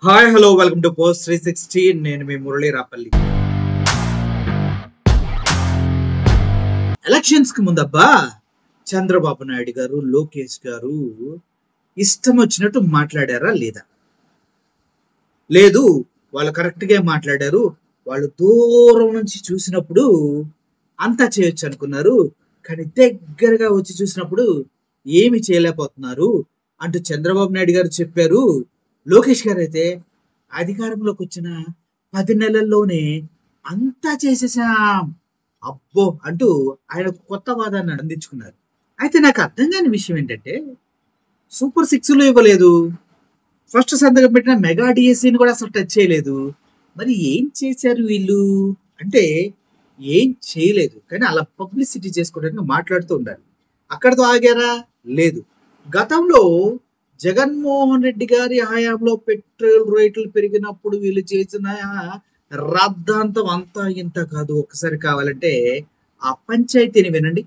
Hi hello welcome to post 360. నేను మీ Murali Rapalli. Elections కి ముందబ్బా చంద్రబాబు నాయుడు గారు, లోకేష్ గారు ఇష్టం వచ్చినట్టు మాట్లాడారా లేదా? లేదు, వాళ్ళు కరెక్ట్ గా మాట్లాడారు. వాళ్ళు దూరం నుంచి చూసినప్పుడు అంతా చేయొచ్చు అనుకున్నారు, కానీ దగ్గరగా వచ్చి చూసినప్పుడు ఏమి చేయలేకపోతున్నారు అంటూ చంద్రబాబు నాయుడు గారు చెప్పారు. లోకేష్ గారు అయితే అధికారంలోకి వచ్చిన 10 నెలల్లోనే అంతా చేసేసాం అబ్బో అంటూ ఆయన కొత్త వాదాన్ని అందించుకున్నారు. అయితే నాకు అర్థం కాని విషయం ఏంటంటే, సూపర్ 6 ఇవ్వలేదు, ఫస్ట్ సంతకం పెట్టిన మెగా డిఎస్సిని కూడా అసలు టచ్ చేయలేదు. మరి ఏం చేశారు వీళ్ళు అంటే ఏం చేయలేదు, కానీ అలా పబ్లిసిటీ చేసుకోవడానికి మాట్లాడుతూ ఉండాలి. అక్కడితో ఆగారా? లేదు. గతంలో జగన్మోహన్ రెడ్డి గారి హయాంలో పెట్రోల్ రేట్లు పెరిగినప్పుడు వీళ్ళు చేసిన రాద్ధాంతం అంతా ఇంత కాదు. ఒకసారి కావాలంటే ఆ పంచాయతీని వినండి.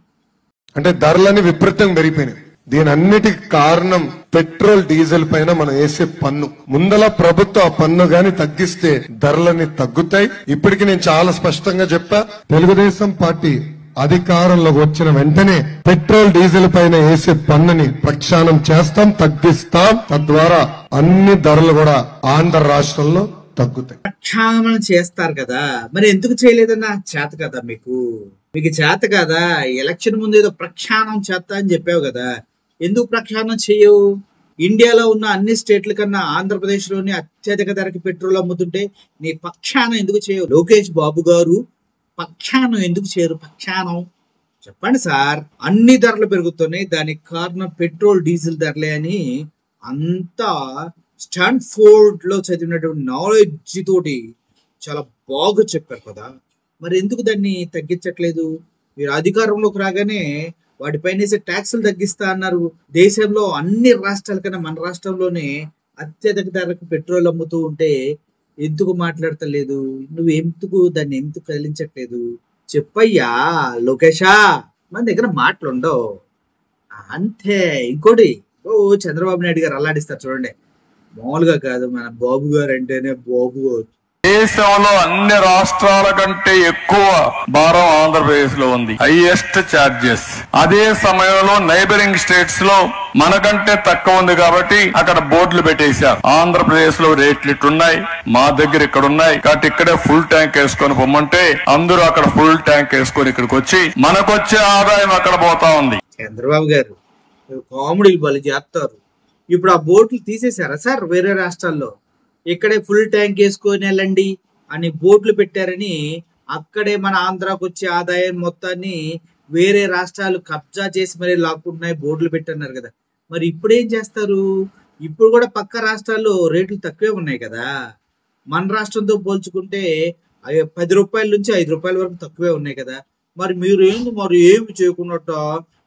అంటే ధరలని విపరీతంగా పెరిగిపోయినాయి. దీని అన్నిటికి కారణం పెట్రోల్ డీజిల్ పైన మనం వేసే పన్ను. ముందల ప్రభుత్వం ఆ పన్ను గాని తగ్గిస్తే ధరలన్నీ తగ్గుతాయి. ఇప్పటికి నేను చాలా స్పష్టంగా చెప్పా, తెలుగుదేశం పార్టీ అధికారంలోకి వచ్చిన వెంటనే పెట్రోల్ డీజిల్ పైన వేసే పన్నుని ప్రక్షాళన చేస్తాం, తగ్గిస్తాం. తద్వారా అన్ని ధరలు కూడా ఆంధ్ర రాష్ట్రంలో తగ్గుతాయి. ప్రక్షాళన చేస్తారు కదా, మరి ఎందుకు చేయలేదన్నా? చేత కదా మీకు చేత కదా? ఎలక్షన్ ముందు ఏదో ప్రక్షాళన చేస్తా అని చెప్పావు కదా, ఎందుకు ప్రక్షాళన చేయవు? ఇండియాలో ఉన్న అన్ని స్టేట్ల కన్నా ఆంధ్రప్రదేశ్ లోని అత్యధిక ధరకి పెట్రోల్ అమ్ముతుంటే నీ పక్షాన ఎందుకు చేయవు? లోకేష్ బాబు గారు పక్షానం ఎందుకు చేయరు? పక్షానం చెప్పండి సార్. అన్ని ధరలు పెరుగుతున్నాయి, దానికి కారణం పెట్రోల్ డీజిల్ ధరలే అని అంతా స్టాన్ఫోర్డ్ లో చదివినటువంటి నాలెడ్జ్ తోటి చాలా బాగా చెప్పారు కదా. మరి ఎందుకు దాన్ని తగ్గించట్లేదు? మీరు అధికారంలోకి రాగానే వాటిపైన ట్యాక్సులు తగ్గిస్తా అన్నారు. దేశంలో అన్ని రాష్ట్రాల కన్నా మన రాష్ట్రంలోనే అత్యధిక ధరకు పెట్రోల్ అమ్ముతూ ఉంటే ఎందుకు మాట్లాడతలేదు? నువ్వు దాన్ని ఎందుకు కదిలించట్లేదు? చెప్పయ్యా లోకేషా, మన దగ్గర మాటలు ఉండవు అంతే. ఇంకోటి చంద్రబాబు నాయుడు గారు అల్లాడిస్తారు చూడండి, మామూలుగా కాదు. మన బాబు గారు అంటేనే బాబు గారు. దేశంలో అన్ని రాష్ట్రాల కంటే ఎక్కువ భారం ఆంధ్రప్రదేశ్ లో ఉంది, హైయెస్ట్ ఛార్జెస్. అదే సమయంలో నైబరింగ్ స్టేట్స్ లో మనకంటే తక్కువ ఉంది కాబట్టి అక్కడ బోర్డులు పెట్టేశారు. ఆంధ్రప్రదేశ్ లో రేట్లు ఇట్టున్నాయి, మా దగ్గర ఇక్కడ ఉన్నాయి కాబట్టి ఇక్కడే ఫుల్ ట్యాంక్ వేసుకొని పొమ్మంటే అందరూ అక్కడ ఫుల్ ట్యాంక్ వేసుకొని ఇక్కడికి వచ్చి మనకొచ్చే ఆదాయం అక్కడ పోతా ఉంది. చంద్రబాబు గారు కామెడీలు బలి చేస్తారు. ఇప్పుడు ఆ బోట్లు తీసేశారా సార్? వేరే రాష్ట్రాల్లో ఇక్కడే ఫుల్ ట్యాంక్ వేసుకొని వెళ్ళండి అని బోట్లు పెట్టారని అక్కడే మన ఆంధ్రాకు వచ్చే ఆదాయం మొత్తాన్ని వేరే రాష్ట్రాలు కబ్జా చేసి మరీ లాక్కుంటున్నాయి, బోర్డులు పెట్టన్నారు కదా. మరి ఇప్పుడు ఏం చేస్తారు? ఇప్పుడు కూడా పక్క రాష్ట్రాల్లో రేట్లు తక్కువే ఉన్నాయి కదా. మన రాష్ట్రంతో పోల్చుకుంటే 10 రూపాయల నుంచి 5 రూపాయల వరకు తక్కువే ఉన్నాయి కదా. మరి మీరు ఏమి చేయకున్నట్ట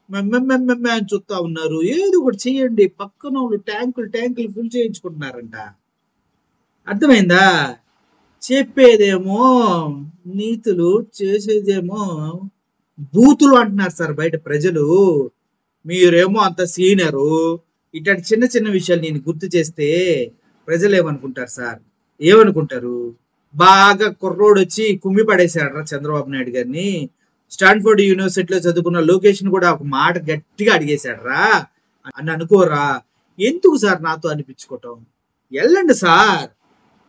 మెమ్మెమ్మెమ్మె అని చూస్తా ఉన్నారు. ఏదో ఒకటి చెయ్యండి. పక్కన వాళ్ళు ట్యాంకులు ఫుల్ చేయించుకుంటున్నారంట. అర్థమైందా? చెప్పేదేమో నీతులు, చేసేదేమో బూతులు అంటున్నారు సార్ బయట ప్రజలు. మీరేమో అంత సీనియరు, ఇట్లాంటి చిన్న చిన్న విషయాలు నేను గుర్తు చేస్తే ప్రజలు ఏమనుకుంటారు సార్? ఏమనుకుంటారు? బాగా కుర్రోడు వచ్చి కుమ్మి పడేశాడు చంద్రబాబు నాయుడు గారిని. స్టాన్ఫోర్డ్ యూనివర్సిటీలో చదువుకున్న లోకేష్ ని కూడా ఒక మాట గట్టిగా అడిగేశాడు రా అని అనుకోరా? ఎందుకు సార్ నాతో అనిపించుకోవటం? వెళ్ళండి సార్.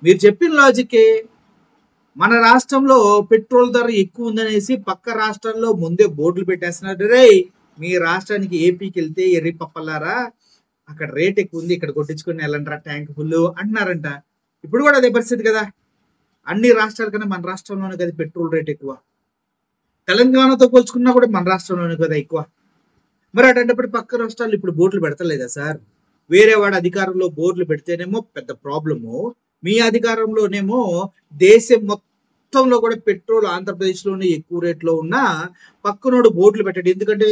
మీరు చెప్పిన లాజికే. మన రాష్ట్రంలో పెట్రోల్ ధర ఎక్కువ ఉందనేసి పక్క రాష్ట్రాల్లో ముందే బోర్డులు పెట్టేస్తున్నారు. రే, మీ రాష్ట్రానికి ఏపీకి వెళ్తే ఎర్రి పప్పలారా, అక్కడ రేట్ ఎక్కువ ఉంది, ఇక్కడ కొట్టించుకుని వెళ్ళండి రా ట్యాంక్ ఫుల్ అంటున్నారంట. ఇప్పుడు కూడా అదే పరిస్థితి కదా. అన్ని రాష్ట్రాల కన్నా మన రాష్ట్రంలోనే కదా పెట్రోల్ రేట్ ఎక్కువ. తెలంగాణతో పోల్చుకున్నా కూడా మన రాష్ట్రంలోనే కదా ఎక్కువ. మరి అటువంటిప్పుడు పక్క రాష్ట్రాలు ఇప్పుడు బోర్డులు పెడతలేదా సార్? వేరే వాడు అధికారంలో బోర్డులు పెడితేనేమో పెద్ద ప్రాబ్లము, మీ అధికారంలోనేమో దేశం మొత్తంలో కూడా పెట్రోల్ ఆంధ్రప్రదేశ్ లోనే ఎక్కువ రేట్లో ఉన్న పక్కనోడు బోర్డులు పెట్టాడు. ఎందుకంటే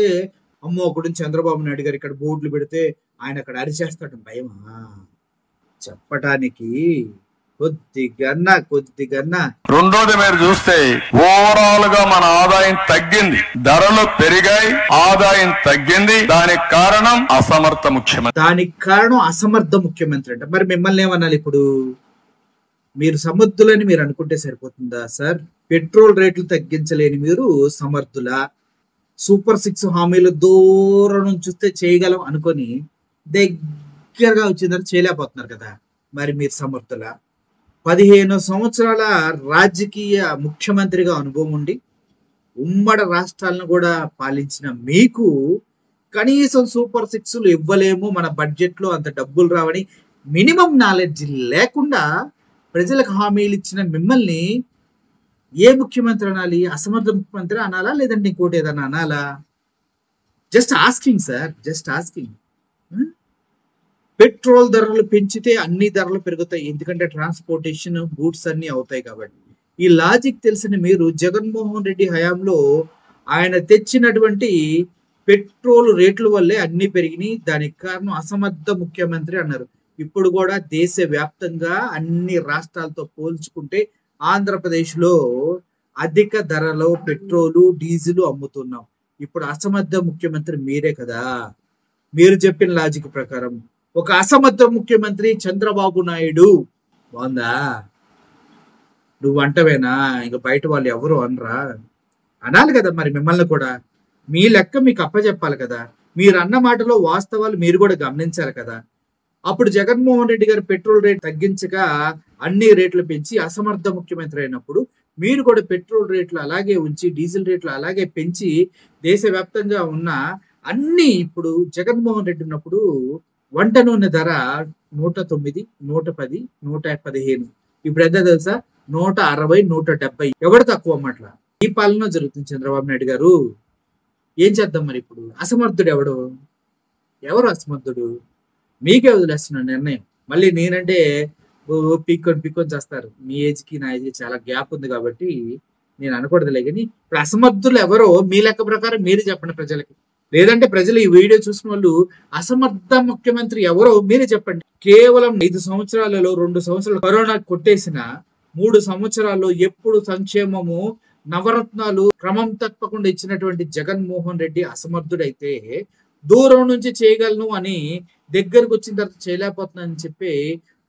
అమ్మో ఒకటి చంద్రబాబు నాయుడు గారు ఇక్కడ బోర్డులు పెడితే ఆయన అక్కడ అరిచేస్తాడు భయమా? చెప్పటానికి కొద్దిగన్నా. రెండోది మీరు చూస్తే ఓవరాల్ గా మన ఆదాయం తగ్గింది, ధరలు పెరిగాయి, ఆదాయం తగ్గింది. దానికి కారణం అసమర్థ ముఖ్యమంత్రి. అంట. మరి మిమ్మల్ని ఏమనాలి ఇప్పుడు? మీరు సమర్థులని మీరు అనుకుంటే సరిపోతుందా సార్? పెట్రోల్ రేట్లు తగ్గించలేని మీరు సమర్థులా? సూపర్ 6 హామీలు దూరం నుంచి చూస్తే చేయగలం అనుకొని దగ్గరగా వచ్చిన చేయలేకపోతున్నారు కదా, మరి మీరు సమర్థులా? 15 సంవత్సరాల రాజకీయ ముఖ్యమంత్రిగా అనుభవం ఉండి ఉమ్మడి రాష్ట్రాలను కూడా పాలించిన మీకు కనీసం సూపర్ 6లు ఇవ్వలేము, మన బడ్జెట్లో అంత డబ్బులు రావని మినిమం నాలెడ్జ్ లేకుండా ప్రజలకు హామీలు ఇచ్చిన మిమ్మల్ని ఏ ముఖ్యమంత్రి అనాలి? అసమర్థ ముఖ్యమంత్రి అనాలా, లేదంటే ఇంకోటి ఏదన్నా అనాలా? Just asking sir, just asking. Petrol ధరలు పెంచితే అన్ని ధరలు పెరుగుతాయి, ఎందుకంటే ట్రాన్స్పోర్టేషన్ గూడ్స్ అన్ని అవుతాయి కాబట్టి. ఈ లాజిక్ తెలిసిన మీరు జగన్మోహన్ రెడ్డి హయాంలో ఆయన తెచ్చినటువంటి పెట్రోల్ రేట్ల వల్లే అన్ని పెరిగినాయి, దానికి కారణం అసమర్థ ముఖ్యమంత్రి అన్నారు. ఇప్పుడు కూడా దేశవ్యాప్తంగా అన్ని రాష్ట్రాలతో పోల్చుకుంటే ఆంధ్రప్రదేశ్లో అధిక ధరలో పెట్రోలు డీజిల్ అమ్ముతున్నాం. ఇప్పుడు అసమర్థ ముఖ్యమంత్రి మీరే కదా. మీరు చెప్పిన లాజిక్ ప్రకారం ఒక అసమర్థ ముఖ్యమంత్రి చంద్రబాబు నాయుడు బాగుందా? నువ్వు అంటవేనా? ఇంక బయట వాళ్ళు ఎవరు అనరా? అనాలి కదా మరి మిమ్మల్ని కూడా. మీ లెక్క మీకు అప్పచెప్పాలి కదా. మీరు అన్న మాటలో వాస్తవాలు మీరు కూడా గమనించాలి కదా. అప్పుడు జగన్మోహన్ రెడ్డి గారు పెట్రోల్ రేట్ తగ్గించగా అన్ని రేట్లు పెంచి అసమర్థ ముఖ్యమంత్రి అయినప్పుడు మీరు కూడా పెట్రోల్ రేట్లు అలాగే ఉంచి డీజిల్ రేట్లు అలాగే పెంచి దేశవ్యాప్తంగా ఉన్న అన్ని, ఇప్పుడు జగన్మోహన్ రెడ్డి ఉన్నప్పుడు వంట నూనె ధర 109, 110, 115, ఇప్పుడు ఎంత తెలుసా? 160, 170. ఎవరు తక్కువ అన్నట్ల? ఈ పాలన జరుగుతుంది చంద్రబాబు నాయుడు గారు. ఏం చేద్దాం మరి? ఇప్పుడు అసమర్థుడు ఎవడు? ఎవరు అసమర్థుడు? మీకే వదిలేస్తున్న నిర్ణయం. మళ్ళీ నేనంటే పీక్కొని చేస్తారు. మీ ఏజ్కి నా ఏజ్కి చాలా గ్యాప్ ఉంది కాబట్టి నేను అనకూడదులే. కానీ ఇప్పుడు అసమర్థులు ఎవరో మీ లెక్క ప్రకారం మీరు చెప్పండి ప్రజలకి. లేదంటే ప్రజలు ఈ వీడియో చూసిన వాళ్ళు అసమర్థ ముఖ్యమంత్రి ఎవరో మీరే చెప్పండి. కేవలం 5 సంవత్సరాలలో 2 సంవత్సరాలు కరోనా కొట్టేసిన 3 సంవత్సరాల్లో ఎప్పుడు సంక్షేమము నవరత్నాలు క్రమం తప్పకుండా ఇచ్చినటువంటి జగన్మోహన్ రెడ్డి అసమర్థుడైతే దూరం నుంచి చేయగలను అని దగ్గరకు వచ్చిన తర్వాత చేయలేకపోతున్నానని చెప్పి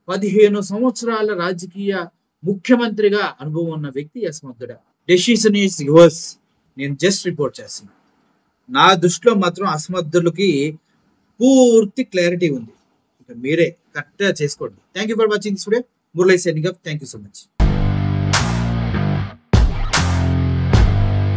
15 సంవత్సరాల రాజకీయ ముఖ్యమంత్రిగా అనుభవం ఉన్న వ్యక్తి అసమర్థుడా? Decision is yours. నేను జస్ట్ రిపోర్ట్ చేస్తున్నా. నా దృష్టిలో మాత్రం అసమర్థులకి పూర్తి క్లారిటీ ఉంది. ఇక మీరే కరెక్ట్గా చేసుకోండి. Thank you for watching this video. Murali signing off. Thank you so much.